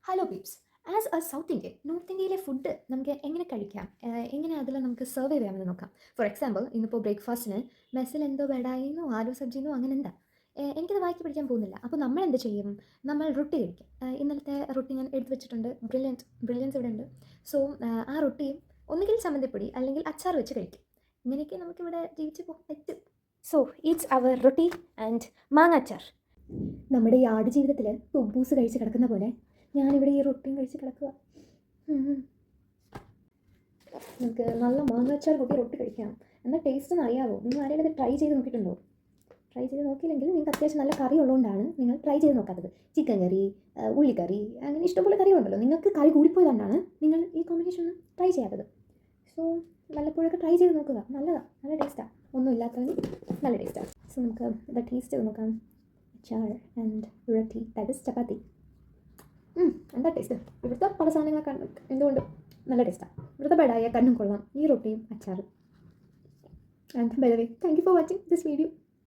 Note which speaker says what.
Speaker 1: Hello Pepys. As A south Indian, north ഇന്ത്യയിലെ food നമുക്ക് എങ്ങനെ കഴിക്കാം, എങ്ങനെ അതിൽ നമുക്ക് സർവൈവ് ചെയ്യാമെന്ന് നോക്കാം. ഫോർ എക്സാമ്പിൾ, ഇന്നിപ്പോൾ ബ്രേക്ക്ഫാസ്റ്റിന് മെസ്സിൽ എന്തോ ബെഡായിന്നോ ആലു സബ്ജിന്നോ അങ്ങനെ എന്താ, എനിക്കത് വായിക്ക് പിടിക്കാൻ പോകുന്നില്ല. അപ്പോൾ നമ്മൾ എന്ത് ചെയ്യും? നമ്മൾ റൊട്ടി കഴിക്കും. ഇന്നലത്തെ റൊട്ടി ഞാൻ എടുത്ത് വെച്ചിട്ടുണ്ട്. ബ്രില്യൻസ് ഇവിടെ ഉണ്ട്. സോ ആ റൊട്ടിയും ഒന്നുകിൽ ചമ്മന്തിപ്പൊടി അല്ലെങ്കിൽ അച്ചാർ വെച്ച് കഴിക്കും. ഇങ്ങനെയൊക്കെ നമുക്കിവിടെ ജീവിച്ച് പോകാൻ പറ്റും. So it's our roti and mangachar. നമ്മുടെ ഈ ആട് ജീവിതത്തിൽ കുബൂസ് കഴിച്ച് കിടക്കുന്ന പോലെ ഞാനിവിടെ ഈ റൊട്ടിയും കഴിച്ച് കിടക്കുക. നമുക്ക് നല്ല മാങ്ങാച്ചാർ കൂട്ടി റൊട്ടി കഴിക്കാം. എന്നാൽ ടേസ്റ്റ് ഒന്ന് അറിയാമോ? നിങ്ങൾ ആരെങ്കിലും ഇത് ട്രൈ ചെയ്ത് നോക്കിയിട്ടുണ്ടോ? ട്രൈ ചെയ്ത് നോക്കിയില്ലെങ്കിൽ നിങ്ങൾക്ക് അത്യാവശ്യം നല്ല കറി ഉള്ളതുകൊണ്ടാണ് നിങ്ങൾ ട്രൈ ചെയ്ത് നോക്കാത്തത്. ചിക്കൻ കറി, ഉള്ളിക്കറി, അങ്ങനെ ഇഷ്ടംപോലെ കറികളുണ്ടല്ലോ. നിങ്ങൾക്ക് കറി കൂടിപ്പോയതുകൊണ്ടാണ് നിങ്ങൾ ഈ കോമ്പിനേഷൻ ഒന്നും ട്രൈ ചെയ്യാത്തത്. സോ വല്ലപ്പോഴൊക്കെ ട്രൈ ചെയ്ത് നോക്കുക. നല്ലതാണ്, നല്ല ടേസ്റ്റാണ്. ഒന്നും ഇല്ലാത്തതിന് നല്ല ടേസ്റ്റാണ്. സോ നമുക്ക് ഇത് ടേസ്റ്റ് ചെയ്ത് നോക്കാം. അച്ചാർ ആൻഡ് റൊട്ടി, ദാറ്റ് ഇസ് ചപ്പാത്തി. എന്താ ടേസ്റ്റ്? ഇവിടുത്തെ പല സാധനങ്ങളൊക്കെ എന്തുകൊണ്ട് നല്ല ടേസ്റ്റാണ്. ഇവിടുത്തെ ബെഡായ കണ്ണും കൊള്ളാം, ഈ റൊട്ടിയും അച്ചാറും. And by the way, thank you for watching this video.